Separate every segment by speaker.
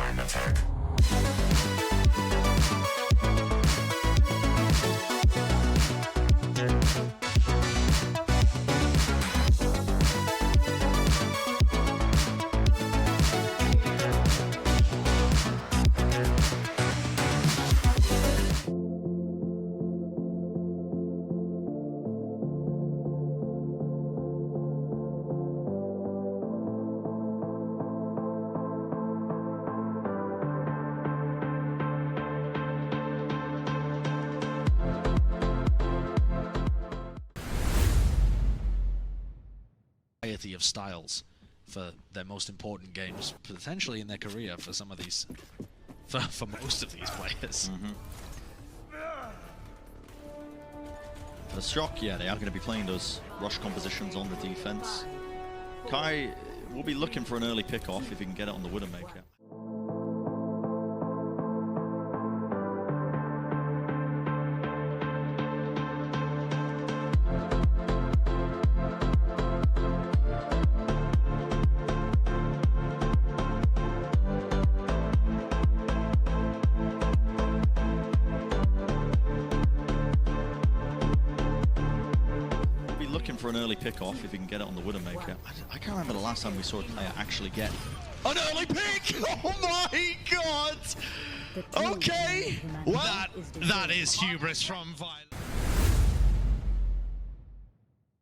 Speaker 1: line attack.
Speaker 2: Of styles for their most important games, potentially in their career for some of these, for most of these players.
Speaker 3: For Shock, yeah, they are going to be playing those rush compositions on the defense. Kai will be looking for an early pick-off if he can get it on the Widowmaker. For an early pick-off if he can get it on the Widowmaker. I can't remember the last time we saw a player actually get an early pick! Oh my god! Okay!
Speaker 2: Well, that is hubris from Violet.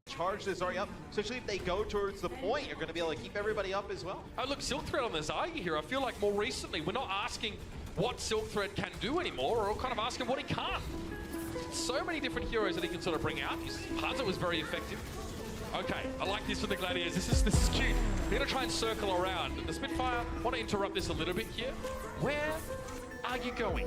Speaker 4: Charge this already up, especially if they go towards the point, you're going to be able to keep everybody up as well.
Speaker 5: Oh look, Silk Thread on the Zaya here. I feel like more recently we're not asking what Silk Thread can do anymore, we're all kind of asking what he can't. So many different heroes that he can sort of bring out. His Hazard was very effective. Okay, I like this for the Gladiators. This is cute. We're gonna try and circle around. The Spitfire want to interrupt this a little bit here. Where are you going?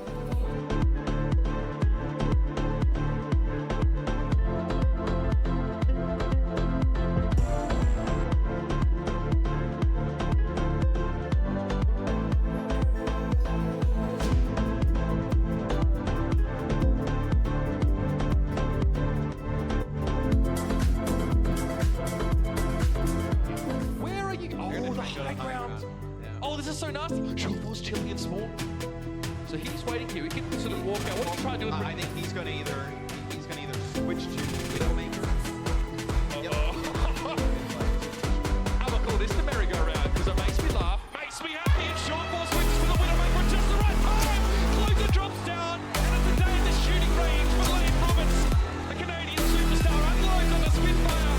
Speaker 5: Oh, this is so nasty. Showball's chilling and small. So he's waiting here. He can sort of walk out. What do you try to do with
Speaker 4: I think he's going to either switch to Widowmaker. Yep.
Speaker 5: I'm gonna call this the merry-go-round because it makes me laugh, makes me happy. And Showball switches to the Widowmaker at just the right time. Kluger drops down, and it's a day in the shooting range for Lane Roberts. The Canadian superstar unloads on the Spitfire,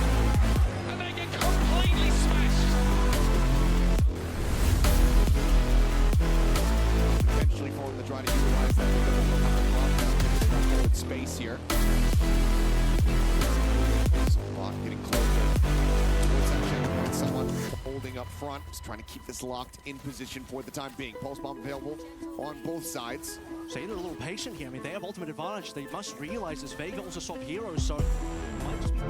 Speaker 5: and they get completely smashed.
Speaker 6: Forward to try to utilize that space here. Block getting closer towards that checkpoint. Someone holding up front, just trying to keep this locked in position for the time being. Pulse bomb available on both sides.
Speaker 7: So they're a little patient here. I mean, they have ultimate advantage. They must realize this. Vega also swap heroes, so might just be...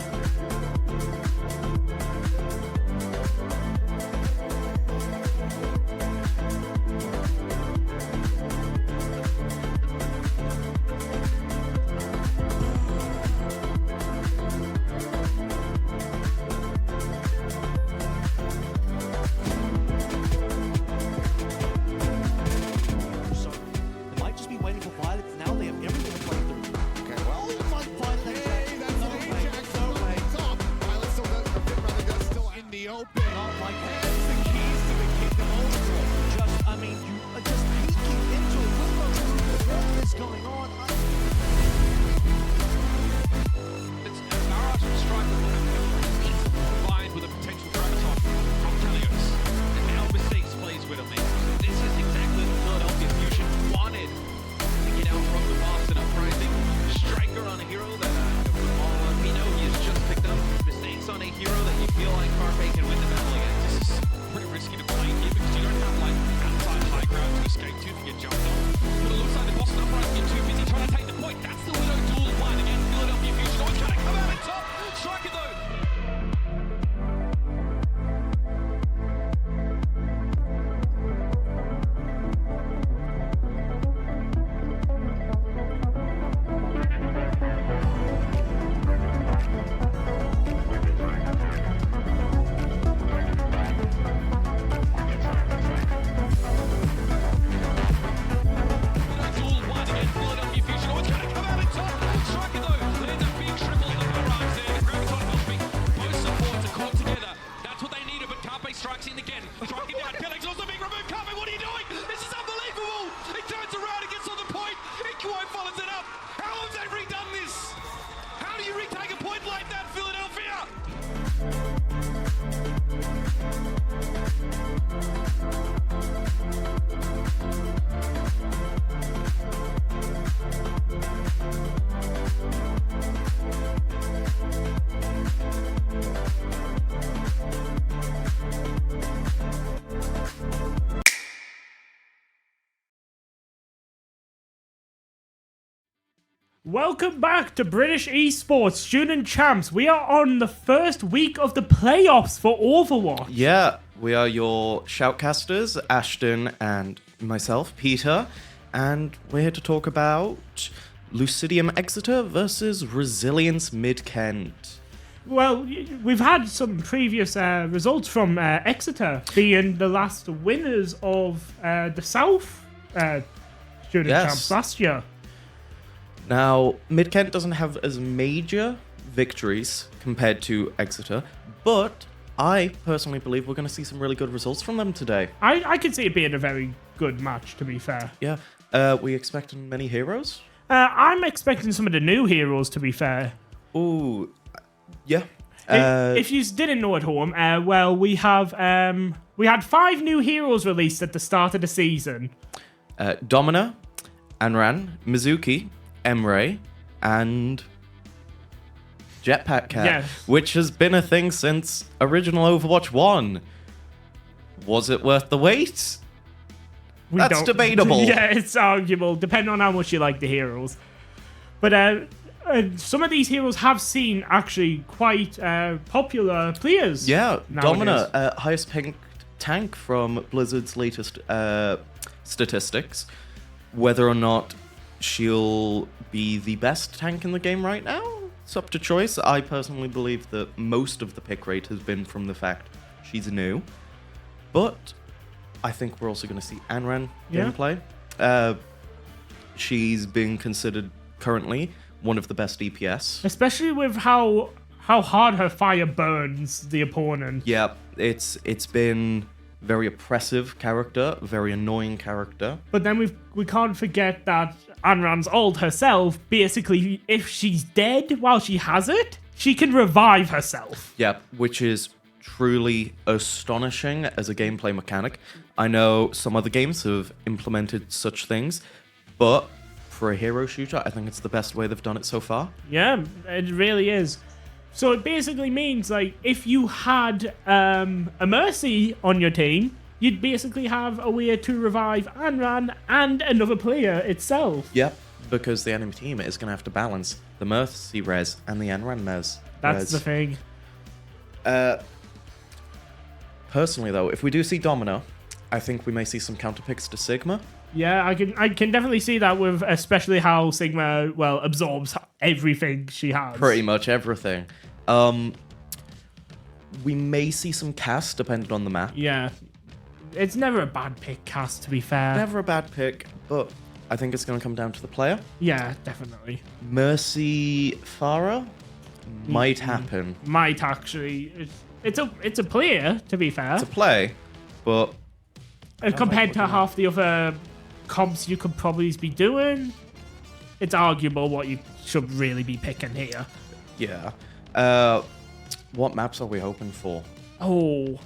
Speaker 1: Welcome back to British Esports Student Champs. We are on the first week of the playoffs for Overwatch.
Speaker 8: Yeah, we are your shoutcasters, Ashton and myself, Peter, and we're here to talk about Lucidium Exeter versus Resilience Mid-Kent.
Speaker 1: Well, we've had some previous results from Exeter being the last winners of the South Student Champs last year.
Speaker 8: Now, Mid-Kent doesn't have as major victories compared to Exeter, but I personally believe we're going to see some really good results from them today.
Speaker 1: I could see it being a very good match, to be fair.
Speaker 8: Yeah. We expecting many heroes?
Speaker 1: I'm expecting some of the new heroes, to be fair.
Speaker 8: Ooh, yeah.
Speaker 1: If you didn't know at home, well, we had 5 new heroes released at the start of the season.
Speaker 8: Domina, Anran, Mizuki, Emre, and Jetpack Cat, which has been a thing since original Overwatch 1. Was it worth the wait? That's debatable.
Speaker 1: Yeah, it's arguable, depending on how much you like the heroes. But some of these heroes have seen actually quite popular players.
Speaker 8: Yeah,
Speaker 1: nowadays.
Speaker 8: Domina, highest pink tank from Blizzard's latest statistics. Whether or not she'll be the best tank in the game right now, it's up to choice. I personally believe that most of the pick rate has been from the fact she's new. But I think we're also going to see Anran gameplay. She's being considered currently one of the best DPS.
Speaker 1: Especially with how hard her fire burns the opponent.
Speaker 8: Yeah, it's been very oppressive character, very annoying character.
Speaker 1: But then we can't forget that Anran's ult herself, basically, if she's dead while she has it, she can revive herself.
Speaker 8: Yeah, which is truly astonishing as a gameplay mechanic. I know some other games have implemented such things, but for a hero shooter, I think it's the best way they've done it so far.
Speaker 1: Yeah, it really is. So it basically means, like, if you had a Mercy on your team, you'd basically have a way to revive Anran and another player itself.
Speaker 8: Yep, because the enemy team is going to have to balance the Mercy res and the Anran res.
Speaker 1: That's the thing.
Speaker 8: Personally, though, if we do see Domino, I think we may see some counter picks to Sigma.
Speaker 1: Yeah, I can definitely see that with especially how Sigma, well, absorbs everything she has.
Speaker 8: Pretty much everything. We may see some cast depending on the map.
Speaker 1: Yeah. It's never a bad pick, cast, to be fair.
Speaker 8: Never a bad pick, but I think it's going to come down to the player.
Speaker 1: Yeah, definitely.
Speaker 8: Mercy Farah might happen.
Speaker 1: Might actually. It's a player, to be fair.
Speaker 8: It's a play, but
Speaker 1: compared to half the other comps you could probably be doing, it's arguable what you should really be picking here.
Speaker 8: Yeah. What maps are we hoping for?
Speaker 1: Oh,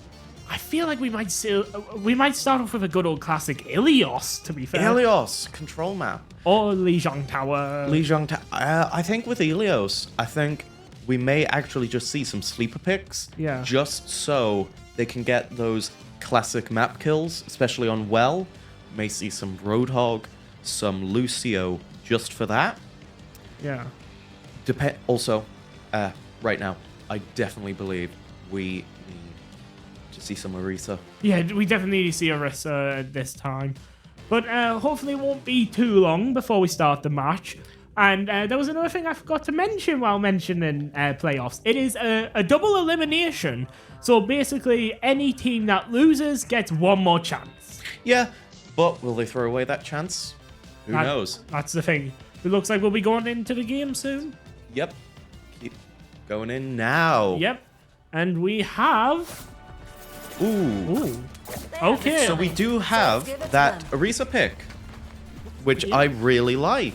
Speaker 1: I feel like we might start off with a good old classic Ilios, to be fair.
Speaker 8: Ilios, control map.
Speaker 1: Or Lijiang Tower.
Speaker 8: Lijiang Tower. I think with Ilios, I think we may actually just see some sleeper picks.
Speaker 1: Yeah.
Speaker 8: Just so they can get those classic map kills, especially on Well. May see some Roadhog, some Lucio, just for that.
Speaker 1: Yeah.
Speaker 8: Also, right now, I definitely believe we need to see some Orisa.
Speaker 1: Yeah, we definitely need to see Orisa at this time. But hopefully it won't be too long before we start the match. And there was another thing I forgot to mention while mentioning playoffs. It is a double elimination. So basically, any team that loses gets one more chance.
Speaker 8: Yeah, but will they throw away that chance? Who knows?
Speaker 1: That's the thing. It looks like we'll be going into the game soon.
Speaker 8: Yep. Keep going in now.
Speaker 1: Yep. And we have...
Speaker 8: Ooh.
Speaker 1: Okay.
Speaker 8: So we do have that Orisa pick, which I really like.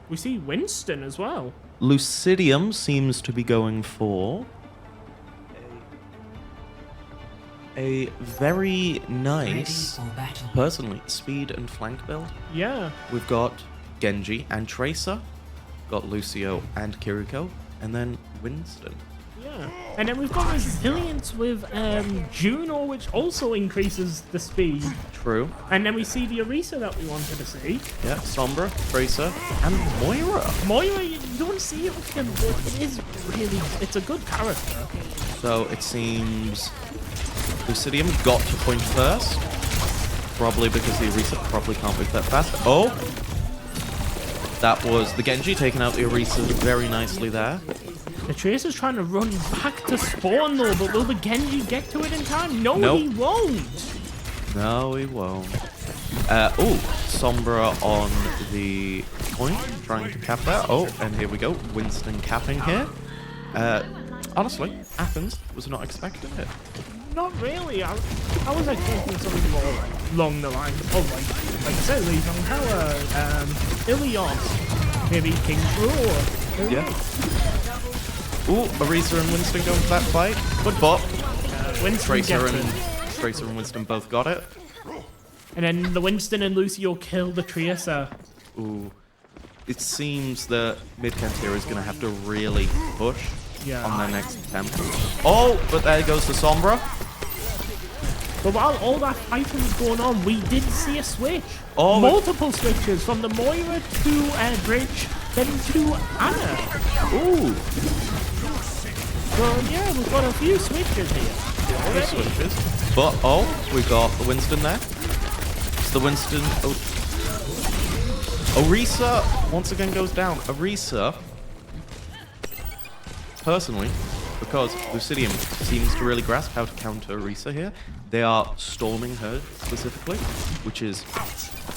Speaker 1: We see Winston as well.
Speaker 8: Lucidium seems to be going for a very nice, personally, speed and flank build.
Speaker 1: Yeah.
Speaker 8: We've got Genji and Tracer, got Lucio and Kiriko, and then Winston.
Speaker 1: Yeah. And then we've got Resilience with Juno, which also increases the speed.
Speaker 8: True.
Speaker 1: And then we see the Orisa that we wanted to see.
Speaker 8: Yeah, Sombra, Tracer, and Moira.
Speaker 1: Moira, you don't see it often, but it is really, it's a good character.
Speaker 8: So it seems Lucidium got to point first. Probably because the Orisa probably can't move that fast. Oh! That was the Genji taking out the Orisa very nicely there.
Speaker 1: The Tracer's trying to run back to spawn though, but will the Genji get to it in time? No,
Speaker 8: Nope.
Speaker 1: he won't.
Speaker 8: No, he won't. Oh, Sombra on the point, trying to cap that. Oh, and here we go. Winston capping here. Honestly, Athens was not expecting it.
Speaker 1: Not really. I was expecting something more along the lines of like I said, Lee Jong Tower, Ilios, maybe King's Roar.
Speaker 8: Yeah. Ooh, Orisa and Winston going for that fight. But
Speaker 1: Winston
Speaker 8: Tracer
Speaker 1: gets it.
Speaker 8: and Winston both got it.
Speaker 1: And then the Winston and Lucio kill the Tracer.
Speaker 8: Ooh. It seems that mid-Kent here is going to have to really push on their next attempt. Oh, but there goes the Sombra.
Speaker 1: But while all that fighting was going on, we did see a switch.
Speaker 8: Oh,
Speaker 1: multiple switches from the Moira to Bridge, then to Anna.
Speaker 8: Ooh.
Speaker 1: So yeah, we've got a few switches here.
Speaker 8: Already. Switches. But, oh, we got the Winston there. It's the Winston. Oh. Orisa once again goes down. Orisa, personally, because Lucidium seems to really grasp how to counter Orisa here, they are storming her specifically, which is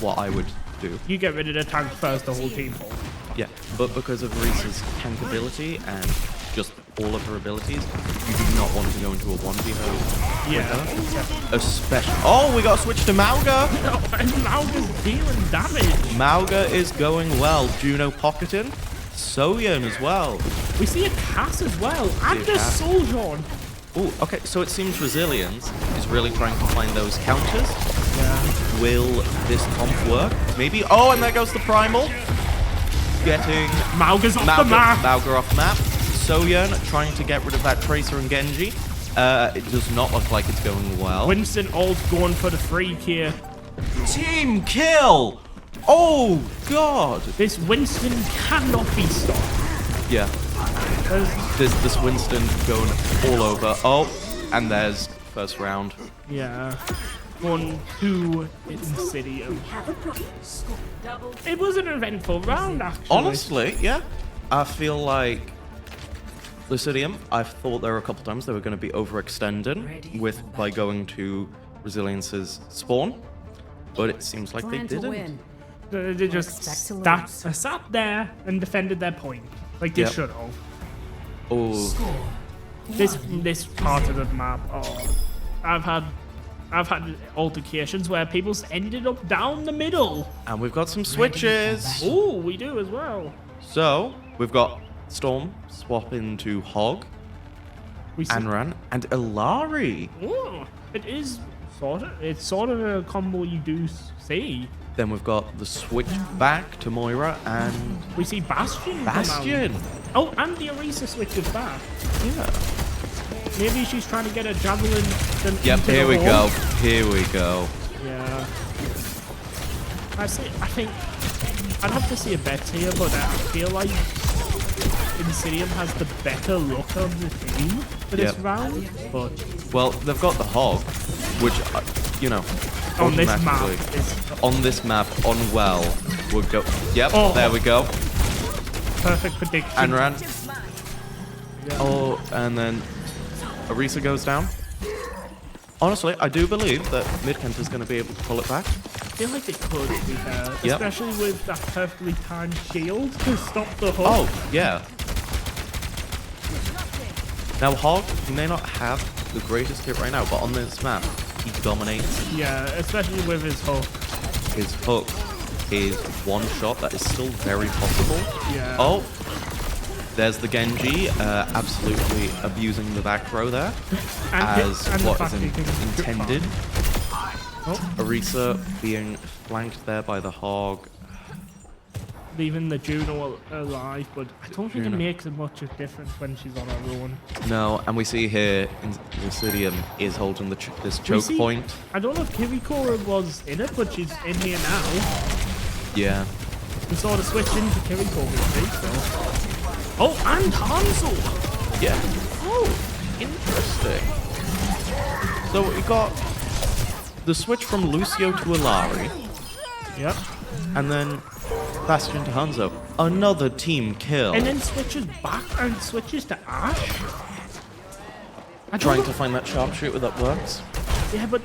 Speaker 8: what I would do.
Speaker 1: You get rid of the tank first, the whole team falls.
Speaker 8: Yeah, but because of Orisa's tank ability and just all of her abilities, you do not want to go into a 1v her.
Speaker 1: Yeah.
Speaker 8: Especially. Oh, we got to switch to Mauga!
Speaker 1: And Mauga's dealing damage.
Speaker 8: Mauga is going well. Juno pocketing. Soyeon as well.
Speaker 1: We see a Cass as well. And a
Speaker 8: Cass.
Speaker 1: Sojourn.
Speaker 8: Ooh, okay, so it seems Resilience is really trying to find those counters.
Speaker 1: Yeah.
Speaker 8: Will this comp work? Maybe. Oh, and there goes the Primal. Getting
Speaker 1: Mauga's off the map.
Speaker 8: Mauga off the map. Soyeon trying to get rid of that Tracer and Genji. It does not look like it's going well.
Speaker 1: Winston ult going for the freak here.
Speaker 8: Team kill! Oh, God!
Speaker 1: This Winston cannot be stopped.
Speaker 8: Yeah. This Winston going all over. Oh, and there's first round.
Speaker 1: Yeah. 1-2 in City. It was an eventful round, actually.
Speaker 8: Honestly, yeah. I feel like Lucidium, I've thought there were a couple times they were going to be overextending by going to Resilience's spawn, but it seems like they didn't.
Speaker 1: They just sat there and defended their point, like they should have.
Speaker 8: Oh,
Speaker 1: This part of the map, I've had altercations where people's ended up down the middle.
Speaker 8: and we've got some switches.
Speaker 1: Oh, we do as well.
Speaker 8: So we've got Storm swap into Hog,
Speaker 1: We see,
Speaker 8: Anran, and Ilari.
Speaker 1: oh, it is sort of a combo you do see.
Speaker 8: Then we've got the switch back to Moira and
Speaker 1: We see Bastion. come out.
Speaker 8: Bastion.
Speaker 1: Oh, and the Orisa switches back.
Speaker 8: Yeah.
Speaker 1: Maybe she's trying to get a javelin.
Speaker 8: Yep,
Speaker 1: into
Speaker 8: here
Speaker 1: the
Speaker 8: we
Speaker 1: hole.
Speaker 8: go. Here we go.
Speaker 1: Yeah. I think I'd have to see a bet here, but I feel like Insidium has the better look of the team for this round. But
Speaker 8: Well, they've got the Hog, which, you know,
Speaker 1: on this map,
Speaker 8: automatically-
Speaker 1: it's
Speaker 8: on this map, on well, would go. Yep,
Speaker 1: Oh.
Speaker 8: there we go.
Speaker 1: perfect prediction.
Speaker 8: Anran. Oh, and then Orisa goes down. Honestly, I do believe that Mid-Kent is going to be able to pull it back.
Speaker 1: I feel like they could, to be fair.
Speaker 8: Yep.
Speaker 1: Especially with that perfectly timed shield to stop the hook.
Speaker 8: Oh, yeah. Now, Hog, he may not have the greatest hit right now, but on this map, he dominates.
Speaker 1: Yeah, especially with his hook.
Speaker 8: His hook is one shot that is still very possible.
Speaker 1: Yeah.
Speaker 8: Oh, there's the Genji, absolutely abusing the back row there, as
Speaker 1: and the
Speaker 8: what
Speaker 1: fact
Speaker 8: is
Speaker 1: he can strip
Speaker 8: intended.
Speaker 1: Oh.
Speaker 8: Orisa being flanked there by the Hog.
Speaker 1: leaving the Juno alive, but I don't think
Speaker 8: Juno.
Speaker 1: it makes much of a difference when she's on her own.
Speaker 8: No, and we see here Lucidium is holding this
Speaker 1: We
Speaker 8: choke
Speaker 1: see-
Speaker 8: point.
Speaker 1: I don't know if Kiriko was in it, but she's in here now.
Speaker 8: Yeah.
Speaker 1: We saw the switch into Kiriko, so. Oh, and Hanzo!
Speaker 8: Yeah. Oh, interesting. So we got the switch from Lucio to Ilari,
Speaker 1: Yep.
Speaker 8: and then Bastion to Hanzo. Another team kill.
Speaker 1: And then switches back and switches to Ash. I don't
Speaker 8: Trying
Speaker 1: know-
Speaker 8: to find that sharpshooter that works.
Speaker 1: Yeah, but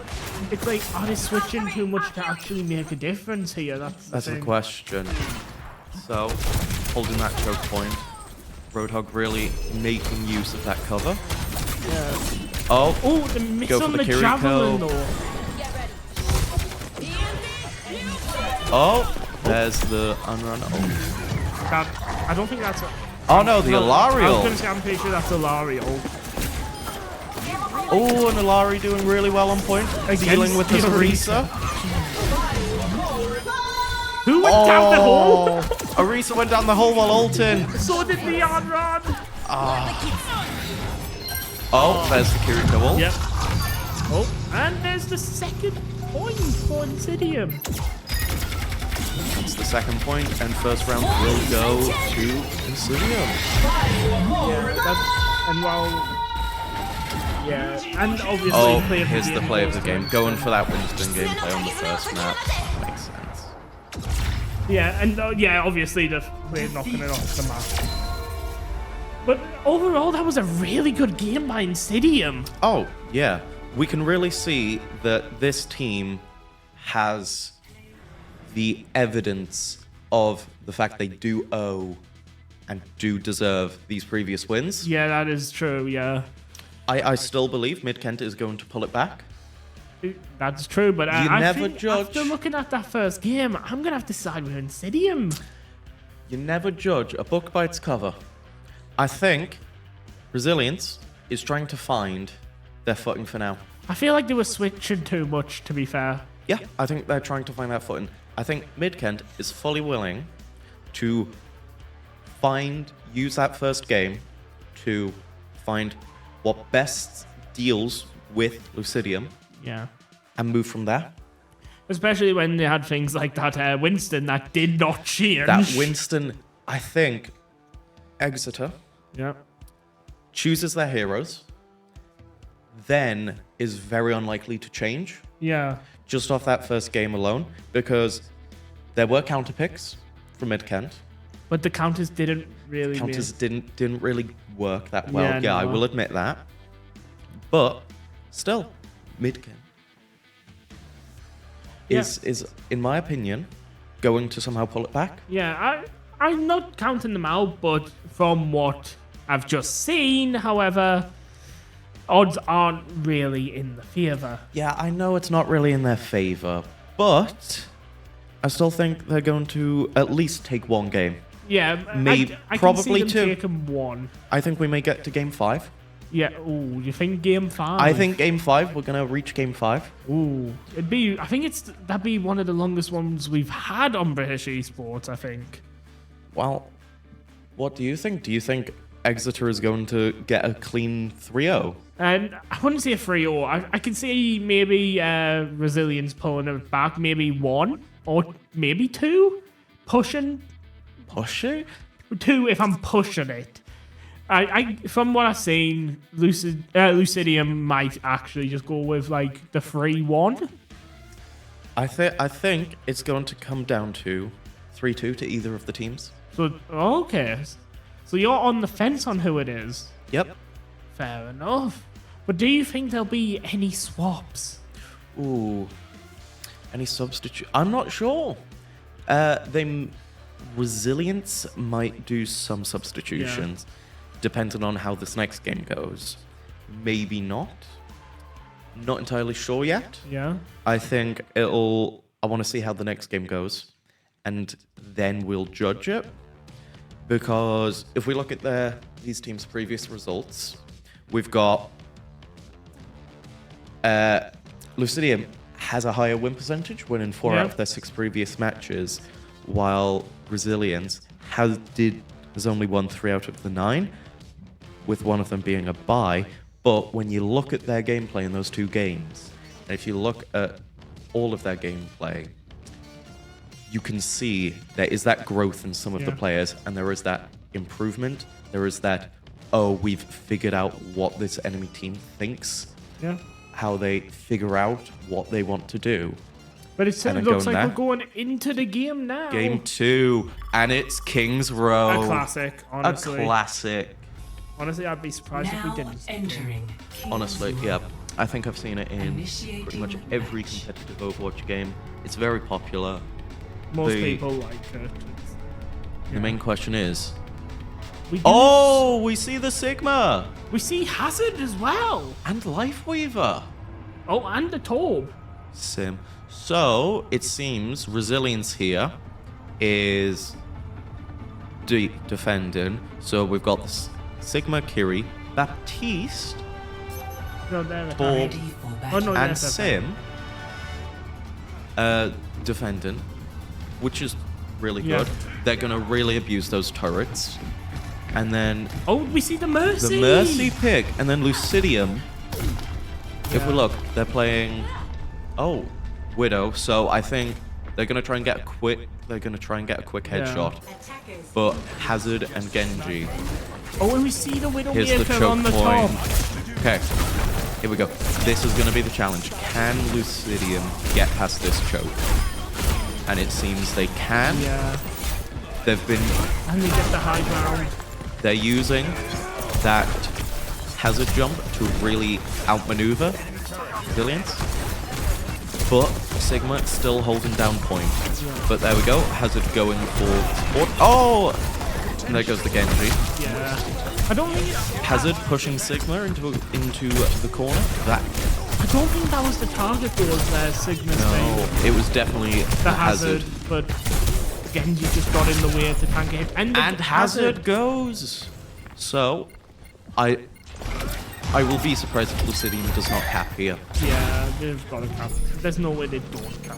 Speaker 1: it's like, are they switching too much to actually make a difference here? That's
Speaker 8: That's the
Speaker 1: thing.
Speaker 8: question. So, holding that choke point. Roadhog really making use of that cover.
Speaker 1: Yeah.
Speaker 8: Oh,
Speaker 1: Oh, the miss
Speaker 8: Go
Speaker 1: on
Speaker 8: for
Speaker 1: the
Speaker 8: the Kiriko.
Speaker 1: javelin though.
Speaker 8: oh, there's the unrun. Oh,
Speaker 1: That, I don't think that's a...
Speaker 8: oh no, the
Speaker 1: I was gonna
Speaker 8: Ilarial.
Speaker 1: say, I'm pretty sure that's Ilarial.
Speaker 8: Oh, and Ilari doing really well on point. Dealing with this
Speaker 1: the
Speaker 8: Arisa.
Speaker 1: Who went down the hole?
Speaker 8: Oh, Arisa went down the hole while ulting.
Speaker 1: So did the Run.
Speaker 8: Oh, there's the Kiriko ult.
Speaker 1: Yep. Oh, and there's the second point for Insidium.
Speaker 8: It's the second point, and first round will go to Insidium.
Speaker 1: Yeah, that's... And while... Yeah, and obviously
Speaker 8: Oh,
Speaker 1: play of the
Speaker 8: here's the
Speaker 1: game
Speaker 8: play of the
Speaker 1: goes
Speaker 8: game.
Speaker 1: to-
Speaker 8: Going for that Winston gameplay on the first map. Makes sense.
Speaker 1: Yeah, and yeah, obviously the play knocking it off the map. But overall, that was a really good game by Insidium.
Speaker 8: Oh, yeah. We can really see that this team has the evidence of the fact they do owe and do deserve these previous wins.
Speaker 1: Yeah, that is true, yeah.
Speaker 8: I still believe Mid-Kent is going to pull it back.
Speaker 1: That's true, but
Speaker 8: You
Speaker 1: I
Speaker 8: never
Speaker 1: think
Speaker 8: judge.
Speaker 1: after looking at that first game, I'm going to have to side with Insidium.
Speaker 8: You never judge a book by its cover. I think Resilience is trying to find their footing for now.
Speaker 1: I feel like they were switching too much, to be fair.
Speaker 8: Yeah, I think they're trying to find that footing. I think Mid-Kent is fully willing to use that first game to find what best deals with Lucidium
Speaker 1: Yeah.
Speaker 8: and move from there.
Speaker 1: Especially when they had things like that Winston that did not change.
Speaker 8: That Winston, I think, Exeter
Speaker 1: Yeah.
Speaker 8: chooses their heroes, then is very unlikely to change
Speaker 1: Yeah.
Speaker 8: just off that first game alone, because there were counter picks from Mid-Kent.
Speaker 1: But the counters didn't really
Speaker 8: Counters didn't really work that well.
Speaker 1: Yeah,
Speaker 8: Yeah, I
Speaker 1: no.
Speaker 8: will admit that. But still, Mid-Kent is in my opinion going to somehow pull it back.
Speaker 1: Yeah, I'm not counting them out, but from what I've just seen, however, odds aren't really in the favour.
Speaker 8: Yeah, I know it's not really in their favor, but I still think they're going to at least take one game.
Speaker 1: Yeah,
Speaker 8: Maybe-
Speaker 1: I
Speaker 8: probably
Speaker 1: can see them
Speaker 8: two.
Speaker 1: taking one.
Speaker 8: I think we may get to game 5.
Speaker 1: Yeah, ooh, you think game 5?
Speaker 8: I think game 5, we're going to reach game 5.
Speaker 1: Ooh, I think that'd be one of the longest ones we've had on British Esports, I think.
Speaker 8: Well, what do you think? Do you think Exeter is going to get a clean 3-0?
Speaker 1: And I wouldn't say a 3-0. I can see maybe Resilience pulling it back, maybe 1 or maybe 2. Pushing
Speaker 8: Push it?
Speaker 1: 2 if I'm pushing it. I from what I've seen, Lucidium might actually just go with like the 3-1.
Speaker 8: I think it's going to come down to 3-2 to either of the teams.
Speaker 1: So okay, so you're on the fence on who it is.
Speaker 8: Yep.
Speaker 1: Fair enough. But do you think there'll be any swaps?
Speaker 8: Ooh. Any substitute? I'm not sure. Resilience might do some substitutions, depending on how this next game goes. Maybe not. Not entirely sure yet.
Speaker 1: Yeah.
Speaker 8: I think I want to see how the next game goes, and then we'll judge it. Because if we look at these teams' previous results, we've got Lucidium has a higher win percentage, winning 4 out of their 6 previous matches, while Resilience has only won 3 out of the 9, with one of them being a bye. But when you look at their gameplay in those 2 games, and if you look at all of their gameplay, you can see there is that growth in some of the players, and there is that improvement. There is that, oh, we've figured out what this enemy team thinks, how they figure out what they want to do.
Speaker 1: But it looks like we're going into the game now.
Speaker 8: Game 2, and it's King's Row.
Speaker 1: A classic, honestly.
Speaker 8: A classic.
Speaker 1: Honestly, I'd be surprised if we didn't.
Speaker 8: Honestly, yeah. I think I've seen it in pretty much every competitive Overwatch game. It's very popular.
Speaker 1: Most people like it.
Speaker 8: The main question is...
Speaker 1: We
Speaker 8: see the Sigma!
Speaker 1: We see Hazard as well!
Speaker 8: And Lifeweaver!
Speaker 1: Oh, and the Torb.
Speaker 8: Sim. So, it seems Resilience here is defending. So we've got this Sigma, Kiri, Baptiste, Torb, and Sim defending, which is really good. They're going to really abuse those turrets. And then...
Speaker 1: Oh, we see the Mercy!
Speaker 8: The Mercy pick. And then Lucidium. If we look, they're playing... Oh, Widow. So I think they're going to try and get a quick... They're going to try and get a quick headshot. But Hazard and Genji...
Speaker 1: Oh, and we see the Widow
Speaker 8: Here's the
Speaker 1: Maker
Speaker 8: choke
Speaker 1: on the
Speaker 8: point.
Speaker 1: top.
Speaker 8: Okay, here we go. This is going to be the challenge. Can Lucidium get past this choke? And it seems they can.
Speaker 1: Yeah.
Speaker 8: They've been...
Speaker 1: And they get the high ground.
Speaker 8: They're using that Hazard jump to really outmaneuver Resilience. But Sigma still holding down point. But there we go. Hazard going for support. Oh! And there goes the Genji.
Speaker 1: Yeah. I don't think
Speaker 8: Hazard pushing Sigma into the corner. That
Speaker 1: I don't think that was the target was Sigma's thing.
Speaker 8: It was definitely
Speaker 1: the Hazard. But Genji just got in the way to tank him. And
Speaker 8: Hazard goes. So I will be surprised if Lucidium does not cap here.
Speaker 1: Yeah, they've got to cap. There's no way they don't cap.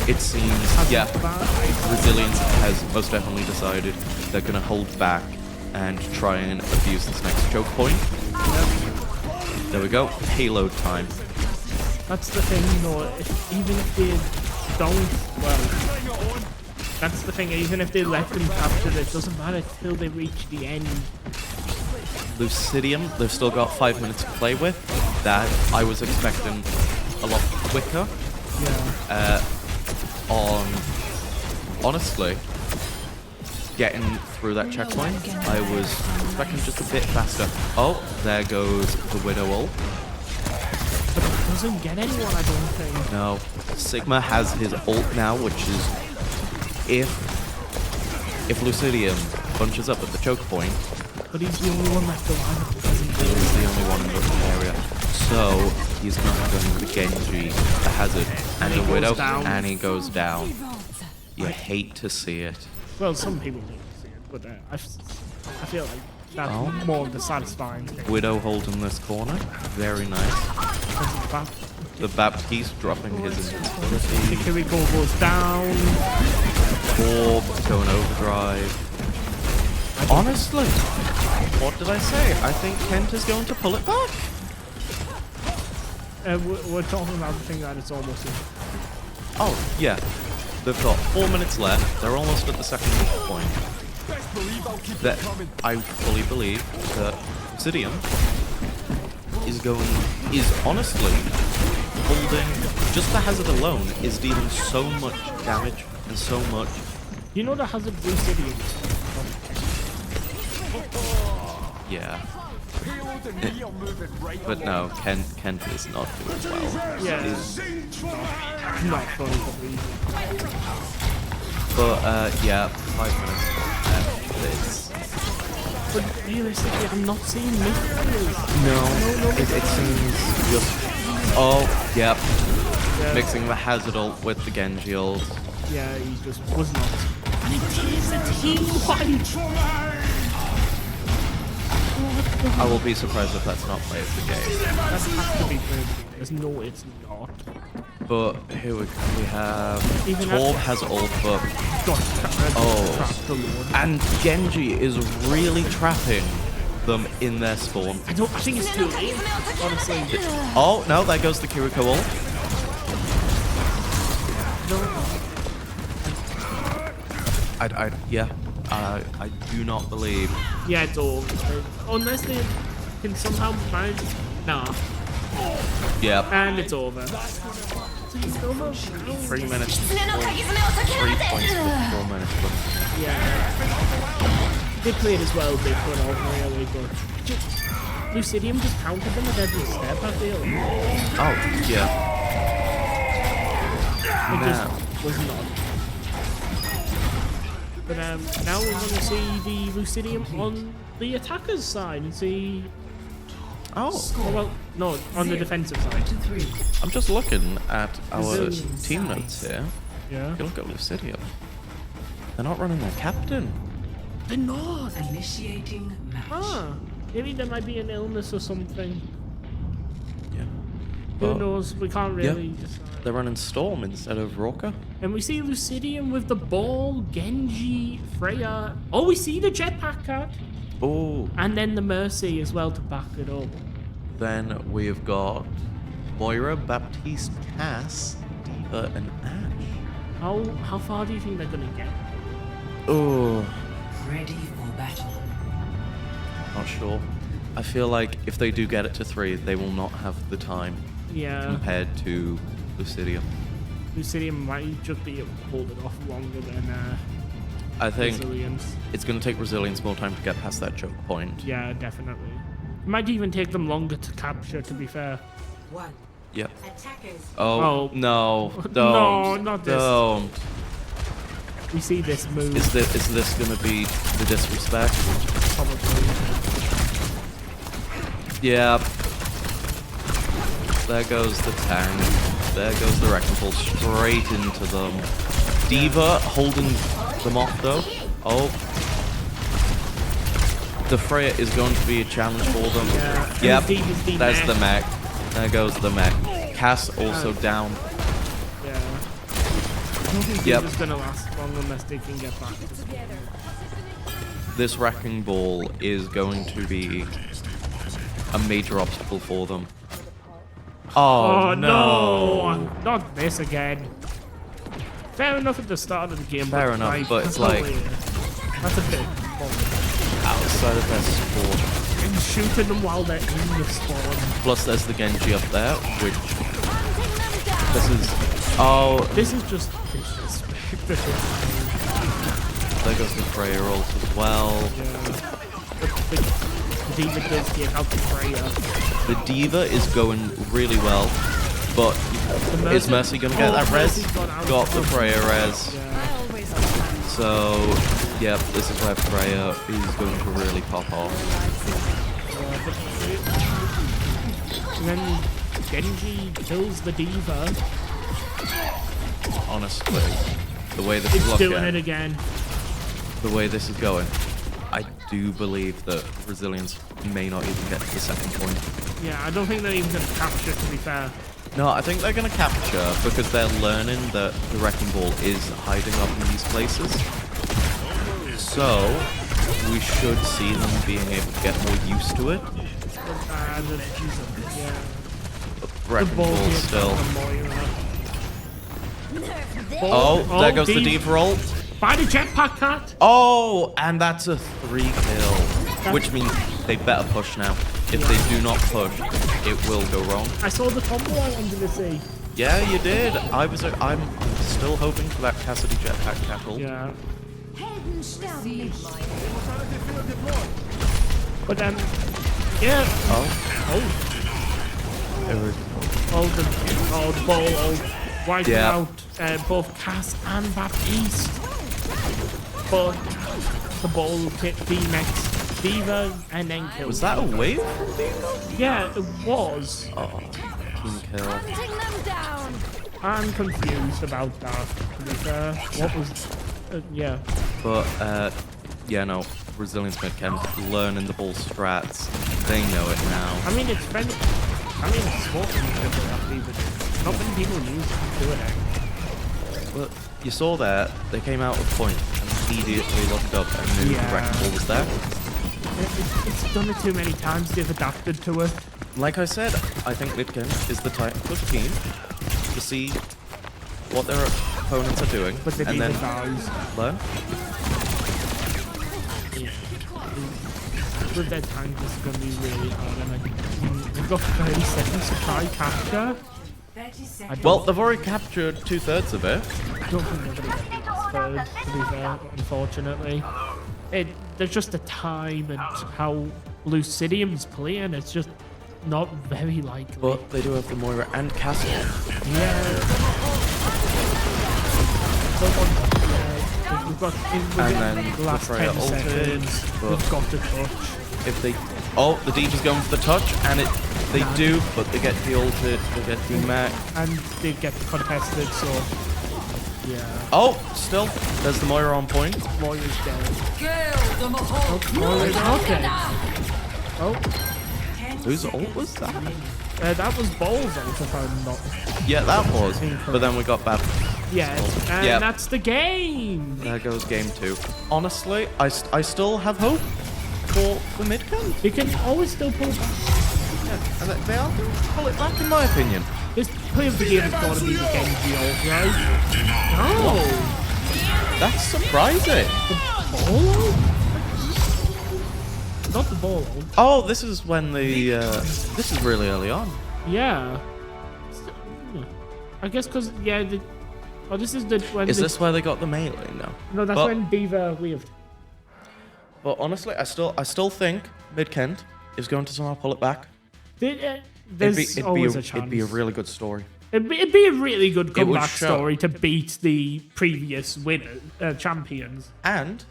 Speaker 8: It seems, Resilience has most definitely decided they're going to hold back and try and abuse this next choke point. Yep. There we go. Payload time.
Speaker 1: That's the thing, even if they don't, well, that's the thing, even if they let them capture it, doesn't matter till they reach the end.
Speaker 8: Lucidium, they've still got 5 minutes to play with. That I was expecting a lot quicker.
Speaker 1: Yeah.
Speaker 8: Honestly, getting through that checkpoint, I was expecting just a bit faster. Oh, there goes the Widow ult.
Speaker 1: But it doesn't get anyone, I don't think.
Speaker 8: No. Sigma has his ult now, which is if Lucidium bunches up at the choke point.
Speaker 1: But he's the only one left alive.
Speaker 8: He's the only one in the area. So he's not going with the Genji, the Hazard, and the Widow, and he goes down. You hate to see it.
Speaker 1: Well, some people hate to see it, but I feel like that's more of the satisfying thing.
Speaker 8: Widow holding this corner, very nice. The Baptiste dropping his invincibility.
Speaker 1: The Kiriko goes down.
Speaker 8: Torb going overdrive. Honestly, what did I say? I think Kent is going to pull it back.
Speaker 1: We're talking about the thing that it's almost in.
Speaker 8: Oh, yeah. They've got 4 minutes left. They're almost at the second point. That I fully believe that Obsidian is honestly holding, just the Hazard alone is dealing so much damage and so much.
Speaker 1: You know the Hazard Obsidian?
Speaker 8: Yeah. But no, Kent is not doing well.
Speaker 1: Yeah.
Speaker 8: He's
Speaker 1: not funny.
Speaker 8: But yeah, 5 minutes left.
Speaker 1: But realistically, I'm not seeing midfielders.
Speaker 8: No, it seems just... Oh, yep. Yeah. Mixing the Hazard ult with the Genji ult.
Speaker 1: Yeah, he just was not. And it is a team fight!
Speaker 8: I will be surprised if that's not played as the game.
Speaker 1: That has to be played. There's no, it's not.
Speaker 8: But here we have
Speaker 1: Even
Speaker 8: Torb
Speaker 1: at-
Speaker 8: has ult, but
Speaker 1: Oh.
Speaker 8: and Genji is really trapping them in their spawn.
Speaker 1: I think it's too late, honestly.
Speaker 8: Oh no, there goes the Kiriko ult. I do not believe.
Speaker 1: Yeah, it's all. Unless they can somehow manage. Nah.
Speaker 8: Yep.
Speaker 1: And it's over.
Speaker 8: 3 minutes. 3 points with 4 minutes left.
Speaker 1: Yeah. They played as well, they put all really good. Lucidium just countered them at every step, I feel.
Speaker 8: Oh, yeah.
Speaker 1: It just was not. But now we're going to see the Lucidium on the attacker's side and see.
Speaker 8: Oh,
Speaker 1: well, no, on the defensive side.
Speaker 8: I'm just looking at our
Speaker 1: Brazilian
Speaker 8: team notes here.
Speaker 1: Yeah.
Speaker 8: If you look at Lucidium, they're not running their captain.
Speaker 1: They're not.
Speaker 9: Initiating match.
Speaker 1: Ah, maybe there might be an illness or something.
Speaker 8: Yeah.
Speaker 1: Who
Speaker 8: But
Speaker 1: knows? We can't really decide.
Speaker 8: they're running Storm instead of Roka.
Speaker 1: And we see Lucidium with the ball, Genji, Freya. Oh, we see the jetpack card.
Speaker 8: Oh,
Speaker 1: And then the Mercy as well to back it up.
Speaker 8: then we've got Moira, Baptiste, Cass, Diva, and Ash.
Speaker 1: How far do you think they're gonna get?
Speaker 8: Oh,
Speaker 9: Ready for battle.
Speaker 8: not sure. I feel like if they do get it to 3, they will not have the time
Speaker 1: Yeah,
Speaker 8: compared to Lucidium.
Speaker 1: Lucidium might just be able to hold it off longer than
Speaker 8: I think
Speaker 1: Resilience.
Speaker 8: it's going to take Resilience more time to get past that choke point.
Speaker 1: Yeah, definitely. It might even take them longer to capture, to be fair.
Speaker 9: One.
Speaker 8: Yep.
Speaker 9: Attackers.
Speaker 8: Oh, no, don't.
Speaker 1: No, not this.
Speaker 8: Don't.
Speaker 1: We see this move.
Speaker 8: Is this going to be the disrespect?
Speaker 1: Probably.
Speaker 8: Yep. There goes the tank. There goes the Wrecking Ball straight into them. Diva holding them off though. Oh. The Freya is going to be a challenge for them.
Speaker 1: Yeah.
Speaker 8: Yep.
Speaker 1: Diva's the
Speaker 8: There's
Speaker 1: mech.
Speaker 8: the mech. There goes the mech. Cass also down.
Speaker 1: Yeah. I don't think
Speaker 8: Yep.
Speaker 1: Diva's gonna last long unless they can get back.
Speaker 8: This Wrecking Ball is going to be a major obstacle for them. Oh,
Speaker 1: no! Not this again. Fair enough at the start of the game.
Speaker 8: Fair enough, but it's like-
Speaker 1: that's a bit
Speaker 8: Outside of their sport.
Speaker 1: and shooting them while they're in the spawn.
Speaker 8: Plus there's the Genji up there, which this is oh
Speaker 1: This is just disrespect.
Speaker 8: there goes the Freya ult as well.
Speaker 1: The Diva does get out the Freya.
Speaker 8: The Diva is going really well, but is Mercy gonna get that res?
Speaker 1: Mercy's
Speaker 8: Got the Freya res.
Speaker 1: Yeah.
Speaker 8: So yep, this is where Freya is going to really pop off.
Speaker 1: And then Genji kills the Diva.
Speaker 8: Honestly, the way this is
Speaker 1: It's doing it
Speaker 8: looking,
Speaker 1: again.
Speaker 8: the way this is going, I do believe that Resilience may not even get to the second point.
Speaker 1: Yeah, I don't think they're even going to capture, to be fair.
Speaker 8: No, I think they're going to capture because they're learning that the Wrecking Ball is hiding up in these places. So, we should see them being able to get more used to it.
Speaker 1: Yeah.
Speaker 8: Wrecking Ball
Speaker 1: here
Speaker 8: still.
Speaker 1: from Moira.
Speaker 8: Oh, there goes the
Speaker 1: Diva.
Speaker 8: Diva ult.
Speaker 1: By the jetpack cat.
Speaker 8: Oh, and that's a 3 kill. Which means they better push now. If they do not push, it will go wrong.
Speaker 1: I saw the combo I wanted to see.
Speaker 8: Yeah, you did. I'm still hoping for that Cassidy jetpack cattle.
Speaker 1: Yeah. But yeah.
Speaker 8: Oh,
Speaker 1: The ball wiping
Speaker 8: Yeah.
Speaker 1: out both Cass and Baptiste. But the ball hit the next Diva and then killed.
Speaker 8: was that a wave?
Speaker 1: Yeah, it was.
Speaker 8: Oh, team kill.
Speaker 1: I'm confused about that. To be fair, what was? Yeah.
Speaker 8: But yeah, no. Resilience mid-chem learning the ball strats. They know it now.
Speaker 1: I mean, it's friendly. I mean, it's what we did with that Diva. Not many people use do it anymore.
Speaker 8: Well, you saw there, they came out of point and immediately looked up and knew the wrecking ball was there.
Speaker 1: It's done it too many times. They've adapted to it.
Speaker 8: Like I said, I think Midken is the type of team to see what their opponents are doing
Speaker 1: But the
Speaker 8: and then
Speaker 1: dies.
Speaker 8: learn.
Speaker 1: With their tank, this is going to be really hard. And we've got 30 seconds to try capture.
Speaker 9: 30 seconds.
Speaker 8: Well, they've already captured 2/3 of it.
Speaker 1: I don't think they're going to get this third, to be fair, unfortunately. There's just the time and how Lucidium's playing. It's just not very likely.
Speaker 8: But they do have the Moira and Castle.
Speaker 1: Yeah. We've got
Speaker 8: And then
Speaker 1: the last
Speaker 8: the Freya
Speaker 1: 10
Speaker 8: ulted,
Speaker 1: seconds.
Speaker 8: but-
Speaker 1: We've got to touch.
Speaker 8: If they... Oh, the Diva's going for the touch, and they do, but they get the ulted, they get the mech.
Speaker 1: And they get contested, so yeah.
Speaker 8: Oh, still, there's the Moira on point.
Speaker 1: Moira's dead.
Speaker 9: Oh,
Speaker 1: Moira's not dead. Oh,
Speaker 8: Whose ult was that?
Speaker 1: that was Ball's ult, if I'm not.
Speaker 8: Yeah, that was. But then we got bad.
Speaker 1: Yeah, and
Speaker 8: Yeah.
Speaker 1: that's the game.
Speaker 8: There goes game 2. Honestly, I still have hope for the Midcon.
Speaker 1: You can always still pull back.
Speaker 8: And they are going to pull it back, in my opinion.
Speaker 1: This play of the game has got to be the Genji ult, right? No,
Speaker 8: That's surprising.
Speaker 1: Ball ult? Not the Ball ult.
Speaker 8: Oh, this is when the... this is really early on.
Speaker 1: Yeah. I guess because oh, this is the when.
Speaker 8: Is this where they got the melee? No.
Speaker 1: No, that's
Speaker 8: But-
Speaker 1: when Diva waved.
Speaker 8: But honestly, I still think Mid-Kent is going to somehow pull it back.
Speaker 1: There's always a chance.
Speaker 8: It'd be a really good story.
Speaker 1: It'd be a really good
Speaker 8: would
Speaker 1: comeback
Speaker 8: show-
Speaker 1: story to beat the previous champions.
Speaker 8: And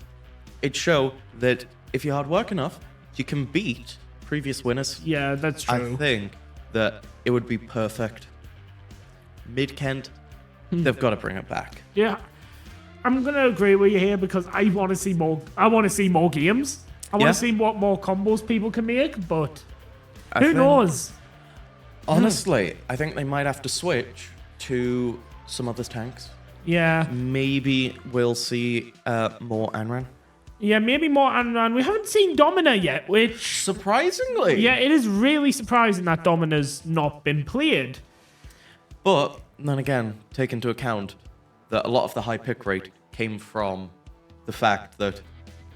Speaker 8: it'd show that if you're hard work enough, you can beat previous winners.
Speaker 1: Yeah, that's true.
Speaker 8: I think that it would be perfect. Mid-Kent, they've got to bring it back.
Speaker 1: Yeah, I'm gonna agree with you here because I want to see more. I want to see more games. I want
Speaker 8: Yeah.
Speaker 1: to see what more combos people can make. But
Speaker 8: I
Speaker 1: who
Speaker 8: think-
Speaker 1: knows?
Speaker 8: Honestly, I think they might have to switch to some other tanks.
Speaker 1: Yeah,
Speaker 8: Maybe we'll see more Anran.
Speaker 1: yeah, maybe more Anran. We haven't seen Domina yet, which
Speaker 8: Surprisingly.
Speaker 1: yeah, it is really surprising that Domina's not been played.
Speaker 8: But then again, take into account that a lot of the high pick rate came from the fact that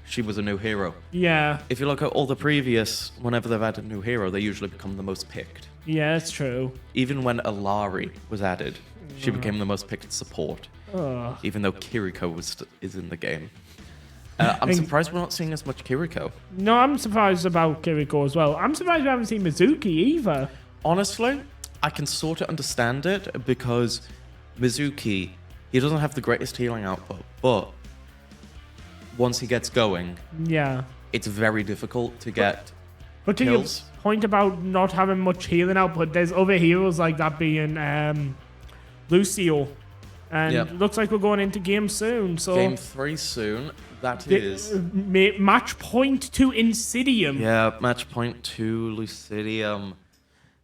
Speaker 8: she was a new hero.
Speaker 1: Yeah,
Speaker 8: If you look at all the previous, whenever they've added a new hero, they usually become the most picked.
Speaker 1: yeah, it's true.
Speaker 8: Even when Alari was added, she became the most picked support.
Speaker 1: Ugh.
Speaker 8: Even though Kiriko is in the game. I'm surprised we're not seeing as much Kiriko.
Speaker 1: No, I'm surprised about Kiriko as well. I'm surprised we haven't seen Mizuki either.
Speaker 8: Honestly, I can sort of understand it because Mizuki, he doesn't have the greatest healing output, but once he gets going,
Speaker 1: Yeah.
Speaker 8: it's very difficult to get
Speaker 1: But to
Speaker 8: kills.
Speaker 1: your point about not having much healing output, there's other heroes like that being Lucio. And
Speaker 8: Yep.
Speaker 1: looks like we're going into game soon. So
Speaker 8: Game 3 soon, that
Speaker 1: the-
Speaker 8: is.
Speaker 1: match point to Insidium.
Speaker 8: Yeah, match point to Lucidium.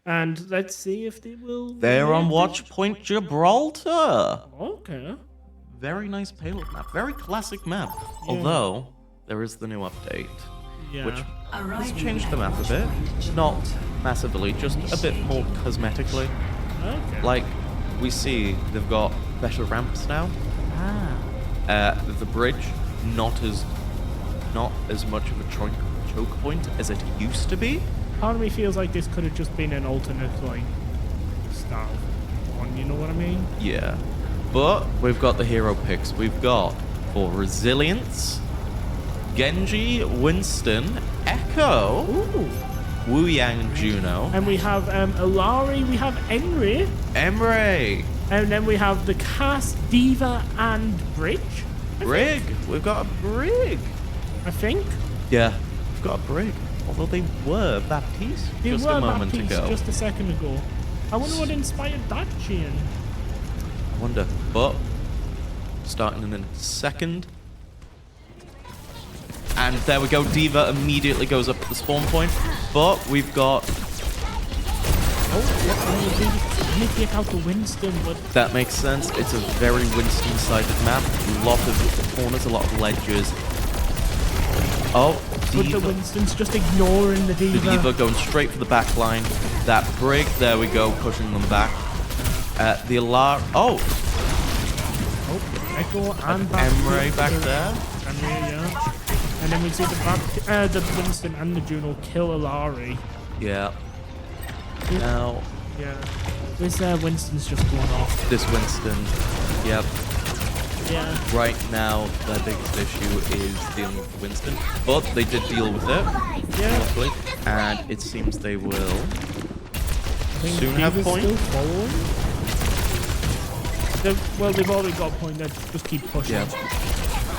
Speaker 1: And let's see if they will.
Speaker 8: They're on watch point Gibraltar.
Speaker 1: Okay.
Speaker 8: Very nice payload map, very classic map. Although, there is the new update,
Speaker 1: Yeah.
Speaker 8: which has changed the map a bit. Not massively, just a bit more cosmetically.
Speaker 1: Okay.
Speaker 8: Like, we see they've got better ramps now. The bridge, not as much of a choke point as it used to be.
Speaker 1: Part of me feels like this could have just been an alternate, like, style one, you know what I mean?
Speaker 8: Yeah. But we've got the hero picks. We've got, for Resilience, Genji, Winston, Echo,
Speaker 1: Ooh.
Speaker 8: Wu Yang Juno,
Speaker 1: And we have Alari, we have Enri,
Speaker 8: Emre,
Speaker 1: and then we have the Cass, Diva, and Bridge,
Speaker 8: Brig. We've got a Brig.
Speaker 1: I think.
Speaker 8: Yeah, we've got a Brig. Although they were Baptiste
Speaker 1: They
Speaker 8: just
Speaker 1: were
Speaker 8: a moment
Speaker 1: Baptiste
Speaker 8: ago.
Speaker 1: just a second ago. I wonder what inspired that chain.
Speaker 8: I wonder. But starting in a second. And there we go. Diva immediately goes up at the spawn point. But we've got
Speaker 1: Oh, let me get out the Winston.
Speaker 8: That makes sense. It's a very Winston-sided map. A lot of corners, a lot of ledges. Oh,
Speaker 1: But
Speaker 8: Diva.
Speaker 1: the Winston's just ignoring the Diva.
Speaker 8: The Diva going straight for the back line. That break, there we go, pushing them back. The Alar. Oh!
Speaker 1: Oh, Echo and
Speaker 8: Emre back there.
Speaker 1: Emre, yeah. And then we see the Winston and the Juno kill Alari.
Speaker 8: Yeah. Now,
Speaker 1: Yeah. This Winston's just going off.
Speaker 8: this Winston. Yep.
Speaker 1: Yeah.
Speaker 8: Right now, their biggest issue is dealing with Winston. But they did deal with it.
Speaker 1: Yeah.
Speaker 8: Luckily. And it seems they will
Speaker 1: I think
Speaker 8: soon have
Speaker 1: Diva's
Speaker 8: point.
Speaker 1: still following. Well, they've already got point. They just keep pushing.
Speaker 8: Yeah.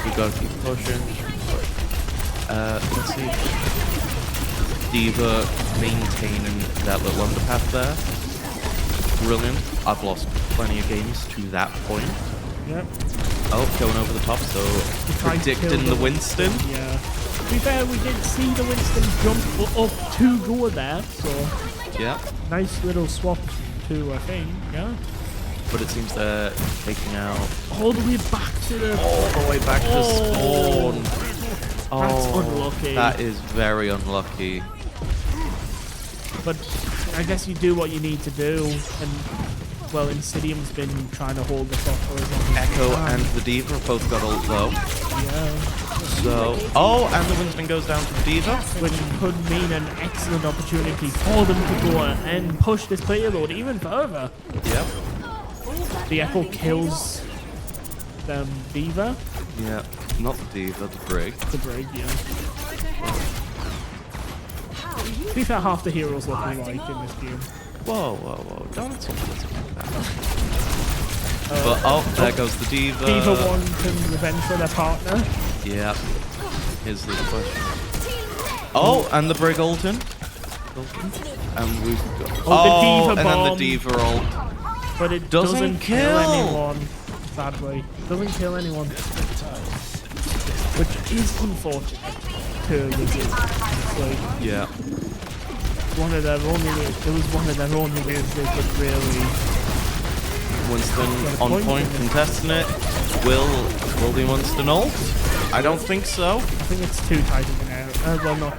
Speaker 8: We gotta keep pushing. Let's see. Diva maintaining that little underpath there. Brilliant. I've lost plenty of games to that point.
Speaker 1: Yep.
Speaker 8: Oh, going over the top, so
Speaker 1: tried to kill
Speaker 8: predicting the
Speaker 1: them.
Speaker 8: Winston.
Speaker 1: Yeah. To be fair, we did see the Winston jump up to go there, so
Speaker 8: Yeah.
Speaker 1: nice little swap too, I think. Yeah.
Speaker 8: But it seems they're taking out
Speaker 1: All the way back to the.
Speaker 8: all the way back to
Speaker 1: Oh.
Speaker 8: spawn.
Speaker 1: That's unlucky.
Speaker 8: That is very unlucky.
Speaker 1: But I guess you do what you need to do, and well, Insidium's been trying to hold the top for as long as
Speaker 8: Echo
Speaker 1: he can.
Speaker 8: and the Diva have both got ult though.
Speaker 1: Yeah.
Speaker 8: So, oh, and the Winston goes down to the Diva.
Speaker 1: Which could mean an excellent opportunity for them to go and push this payload even further.
Speaker 8: Yep.
Speaker 1: The Echo kills the Diva.
Speaker 8: Yeah. Not the Diva, the Brig.
Speaker 1: The break, yeah. To be fair, half the heroes look alike in this game.
Speaker 8: Whoa, whoa, whoa. Don't insult us like that. But, oh, there goes the Diva.
Speaker 1: Diva wanting revenge for their partner.
Speaker 8: Yeah. Here's the question. Oh, and the Brig ulting. And we've got...
Speaker 1: Oh, the Diva
Speaker 8: and then the
Speaker 1: bomb.
Speaker 8: Diva ult.
Speaker 1: But it
Speaker 8: Doesn't
Speaker 1: doesn't kill
Speaker 8: kill.
Speaker 1: anyone, sadly. Doesn't kill anyone. Which is unfortunate to Wizards. Like,
Speaker 8: Yeah.
Speaker 1: one of their only moves, it was one of their only moves they could really...
Speaker 8: Winston
Speaker 1: Got a
Speaker 8: on
Speaker 1: point.
Speaker 8: point contesting it. Will the Winston ult? I don't think so.
Speaker 1: I think it's too tight of an area. Well, not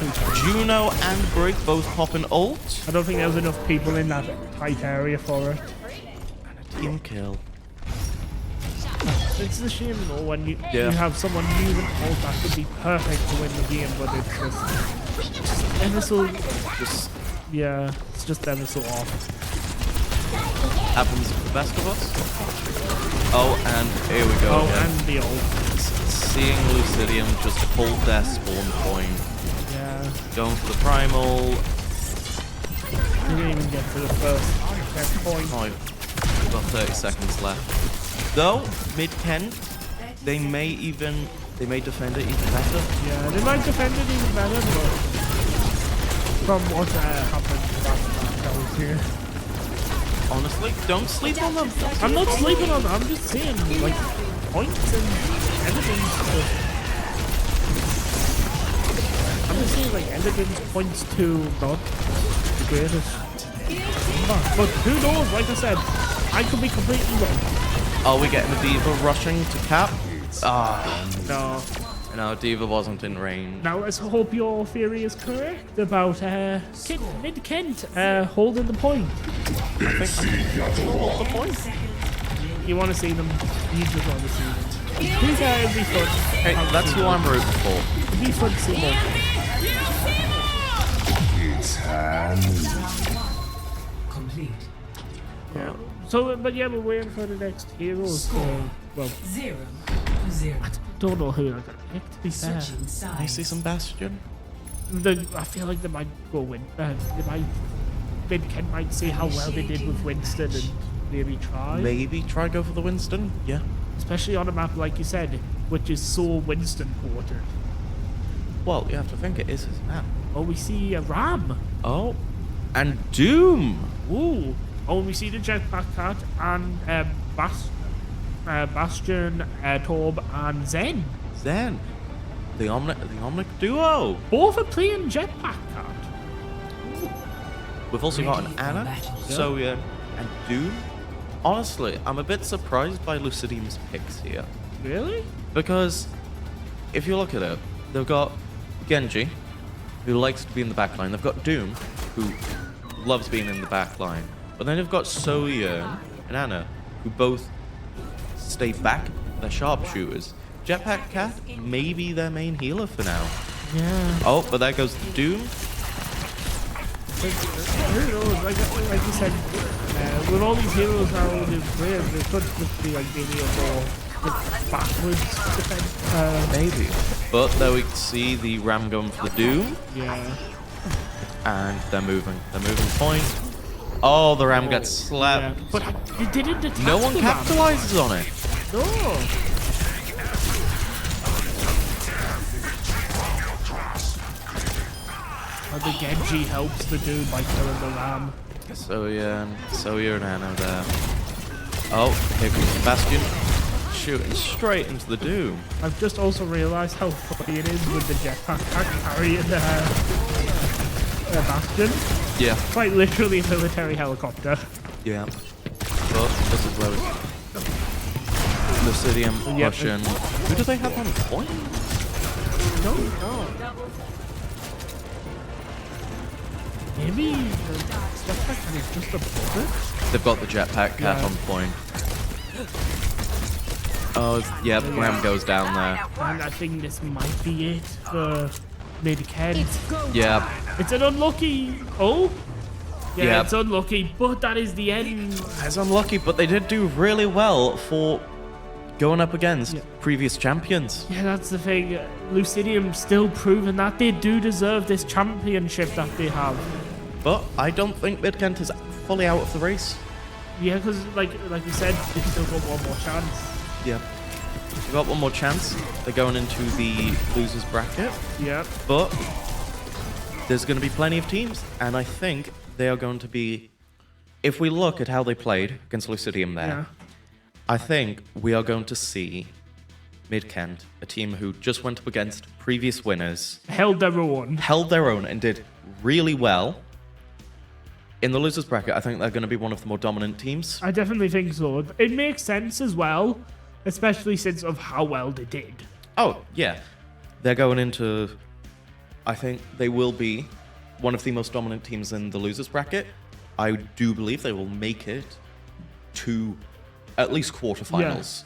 Speaker 1: too tight.
Speaker 8: Juno and Brig both popping ult.
Speaker 1: I don't think there was enough people in that tight area for it.
Speaker 8: Team kill.
Speaker 1: It's a shame though when you
Speaker 8: Yeah.
Speaker 1: have someone using ult that could be perfect to win the game, but it's just ever so
Speaker 8: Just
Speaker 1: yeah, it's just ever so off.
Speaker 8: happens to the best of us. Oh, and here we go
Speaker 1: Oh,
Speaker 8: again.
Speaker 1: and the ult.
Speaker 8: Seeing Lucidium just hold their spawn point.
Speaker 1: Yeah,
Speaker 8: Going for the primal.
Speaker 1: we didn't even get to the first point.
Speaker 8: Oh, we've got 30 seconds left. Though, mid-Kent, they may defend it even better.
Speaker 1: Yeah, they might defend it even better, but from what happened last match, I was here.
Speaker 8: Honestly, don't sleep on them.
Speaker 1: I'm not sleeping on them. I'm just saying, like, points and everything. I'm just saying, like, everything points to not the greatest. But who knows? Like I said, I could be completely wrong.
Speaker 8: Are we getting a Diva rushing to cap? Ah,
Speaker 1: No.
Speaker 8: no, Diva wasn't in range.
Speaker 1: Now let's hope your theory is correct about Mid-Kent holding the point.
Speaker 8: I think hold the point.
Speaker 1: You want to see them? You just want to see them. Who's it'd be fun.
Speaker 8: Hey, that's who I'm rooting for.
Speaker 1: It'd be fun to see them.
Speaker 9: Complete.
Speaker 1: Yeah. So, but yeah, we're waiting for the next heroes. Well,
Speaker 9: 0-0.
Speaker 1: don't know who they're gonna pick. To be fair,
Speaker 9: Switching
Speaker 8: I see
Speaker 9: sides.
Speaker 8: some Bastion.
Speaker 1: I feel like they might go win. Mid-Kent might see how well they did with Winston and maybe try.
Speaker 8: Maybe try go for the Winston. Yeah.
Speaker 1: Especially on a map like you said, which is so Winston quartered.
Speaker 8: Well, you have to think it is his map.
Speaker 1: Oh, we see a Ram.
Speaker 8: Oh, and Doom.
Speaker 1: Ooh. Oh, we see the Jetpack Cat and Bastion, Torb, and Zen.
Speaker 8: Then, the Omnic duo.
Speaker 1: Both are playing Jetpack Cat.
Speaker 8: We've also got an Anna, Soya, and Doom. Honestly, I'm a bit surprised by Lucidium's picks here.
Speaker 1: Really?
Speaker 8: Because if you look at it, they've got Genji, who likes to be in the back line. They've got Doom, who loves being in the back line. But then they've got Soyeon and Anna, who both stay back. They're sharpshooters. Jetpack Cat may be their main healer for now.
Speaker 1: Yeah.
Speaker 8: Oh, but there goes Doom.
Speaker 1: Who knows? Like you said, with all these heroes now, they could just be like maybe a more backwards defense.
Speaker 8: Maybe. But there we see the ram gun for the Doom.
Speaker 1: Yeah.
Speaker 8: And they're moving. They're moving point. Oh, the ram gets slapped.
Speaker 1: Yeah. But they didn't detach
Speaker 8: No one
Speaker 1: the ram.
Speaker 8: capitalizes on it.
Speaker 1: No. And the Genji helps the dude by killing the ram.
Speaker 8: Soya and Anna there. Oh, here comes the Bastion. Shooting straight into the Doom.
Speaker 1: I've just also realised how funny it is with the jetpack carrying the Bastion.
Speaker 8: Yeah.
Speaker 1: Quite literally a military helicopter.
Speaker 8: Yeah. But this is where Lucidium
Speaker 1: Yep.
Speaker 8: pushing. Who do they have on point?
Speaker 1: No. Maybe the jetpack is just a bullet?
Speaker 8: They've got the jetpack cap on point. Oh, yep, ram goes down there.
Speaker 1: And I think this might be it for mid-Kent.
Speaker 8: Yeah.
Speaker 1: It's an unlucky... Oh? Yeah,
Speaker 8: Yep.
Speaker 1: it's unlucky, but that is the end.
Speaker 8: It's unlucky, but they did do really well for going up against previous champions.
Speaker 1: Yeah, that's the thing. Lucidium still proving that they do deserve this championship that they have.
Speaker 8: But I don't think Mid-Kent is fully out of the race.
Speaker 1: Yeah, because like you said, they've still got one more chance.
Speaker 8: Yeah. They've got one more chance. They're going into the losers bracket.
Speaker 1: Yeah.
Speaker 8: But there's going to be plenty of teams, and I think they are going to be... If we look at how they played against Lucidium there,
Speaker 1: Yeah.
Speaker 8: I think we are going to see Mid-Kent, a team who just went up against previous winners,
Speaker 1: Held their own.
Speaker 8: held their own and did really well. In the losers bracket, I think they're going to be one of the more dominant teams.
Speaker 1: I definitely think so. It makes sense as well, especially since of how well they did.
Speaker 8: Oh, yeah. They're going into... I think they will be one of the most dominant teams in the losers bracket. I do believe they will make it to at least quarterfinals.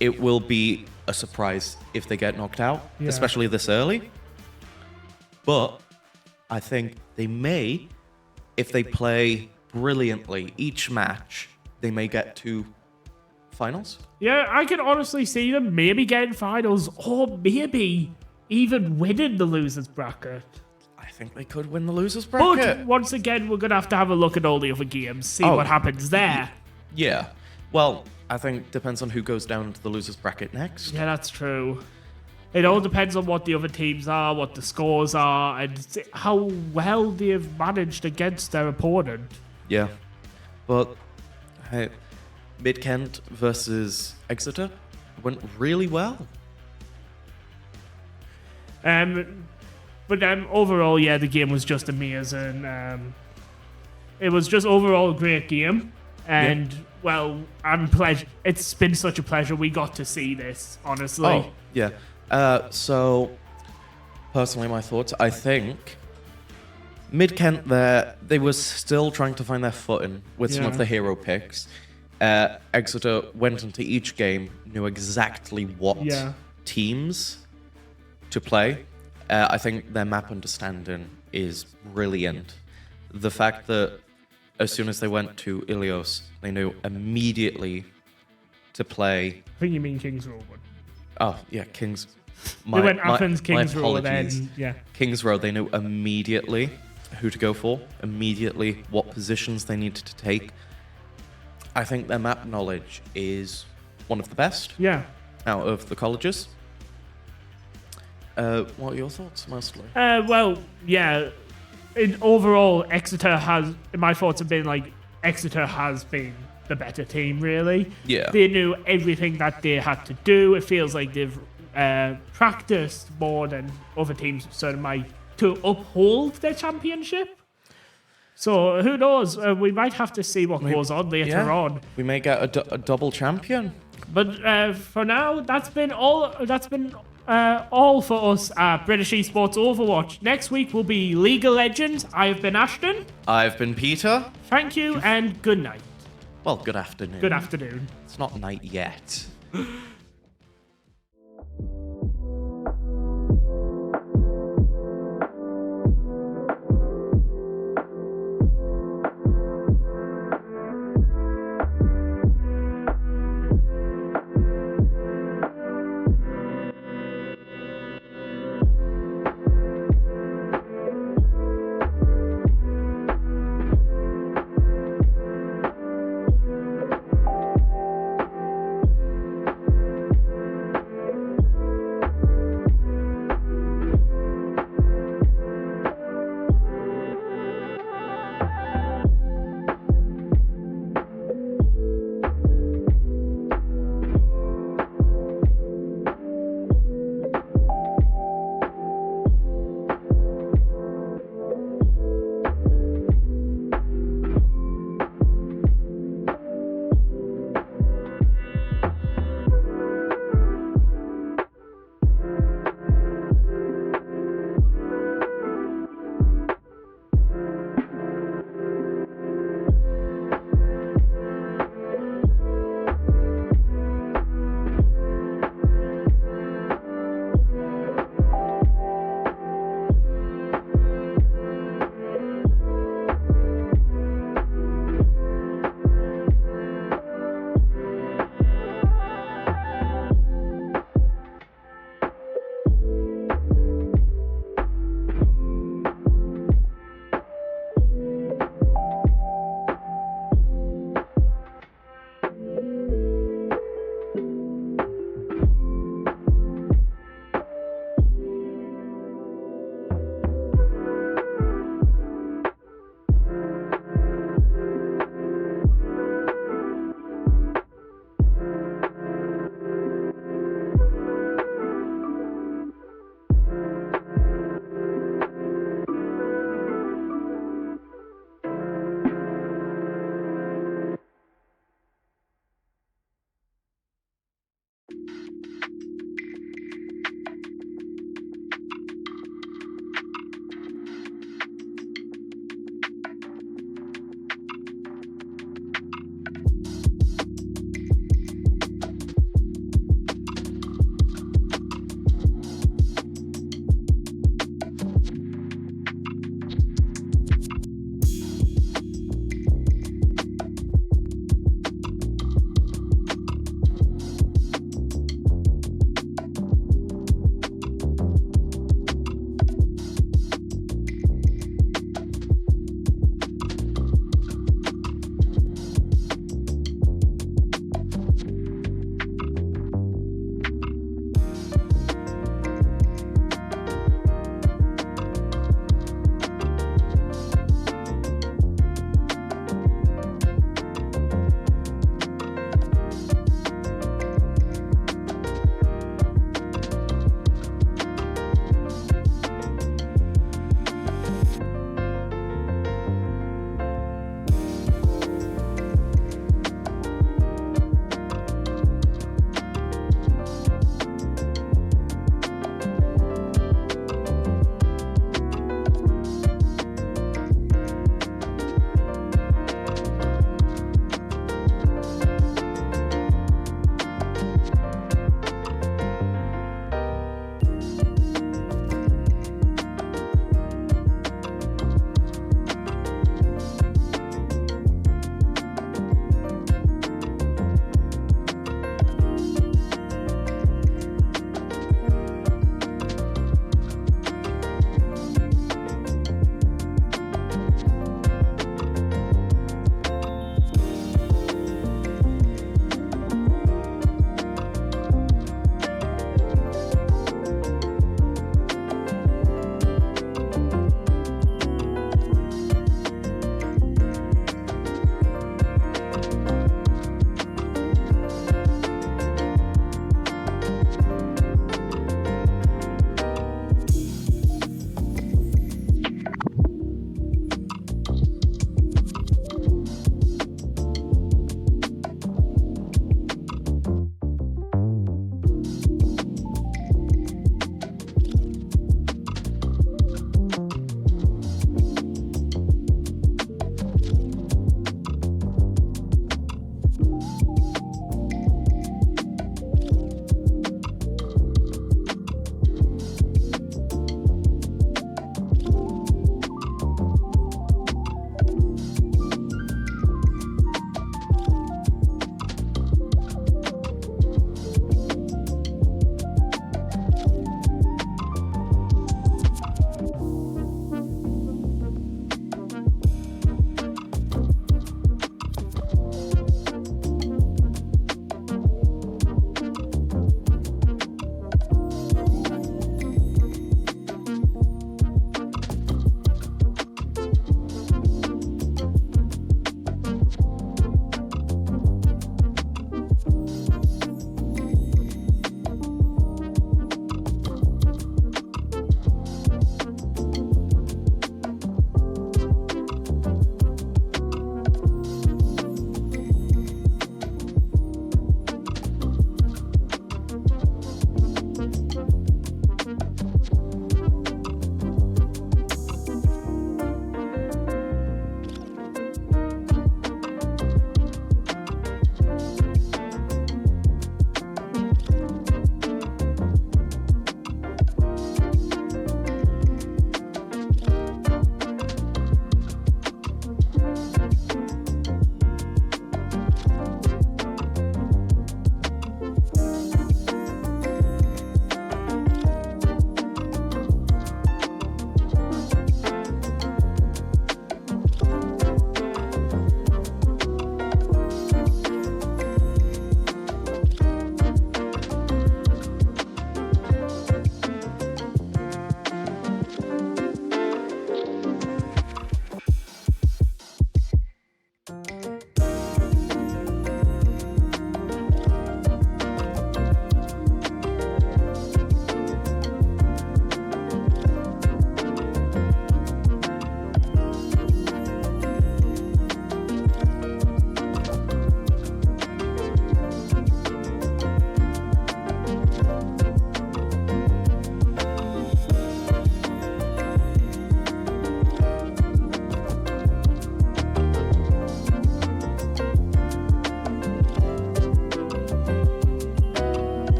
Speaker 8: It will be a surprise if they get knocked out, especially this early. But I think they may, if they play brilliantly each match, they may get to finals.
Speaker 1: Yeah, I can honestly see them maybe getting finals or maybe even winning the losers bracket.
Speaker 8: I think they could win the losers bracket.
Speaker 1: But once again, we're going to have a look at all the other games, see what happens there.
Speaker 8: Yeah. Well, I think depends on who goes down into the losers bracket next.
Speaker 1: Yeah, that's true. It all depends on what the other teams are, what the scores are, and how well they've managed against their opponent.
Speaker 8: Yeah. But hey, Mid-Kent versus Exeter went really well.
Speaker 1: But overall, yeah, the game was just amazing. It was just overall a great game. And, well, it's been such a pleasure we got to see this, honestly.
Speaker 8: Oh, yeah. So, personally, my thoughts, I think Mid-Kent there, they were still trying to find their footing with some of the hero picks. Exeter went into each game, knew exactly what teams to play. I think their map understanding is brilliant. The fact that as soon as they went to Ilios, they knew immediately to play...
Speaker 1: I think you mean King's Row.
Speaker 8: Oh, yeah, King's...
Speaker 1: They went Athens, King's Row,
Speaker 8: apologies.
Speaker 1: then, yeah.
Speaker 8: King's Row, they knew immediately who to go for, immediately what positions they needed to take. I think their map knowledge is one of the best out of the colleges. What are your thoughts, mostly?
Speaker 1: Well, yeah. Overall, Exeter has... My thoughts have been, like, Exeter has been the better team, really.
Speaker 8: Yeah.
Speaker 1: They knew everything that they had to do. It feels like they've practiced more than other teams sort of might to uphold their championship. So who knows? We might have to see what goes on later on.
Speaker 8: We may get a double champion.
Speaker 1: But for now, that's been all. That's been all for us at British Esports Overwatch. Next week will be League of Legends. I have been Ashton.
Speaker 8: I've been Peter.
Speaker 1: Thank you and good night.
Speaker 8: Well, good afternoon.
Speaker 1: Good afternoon.
Speaker 8: It's not night yet.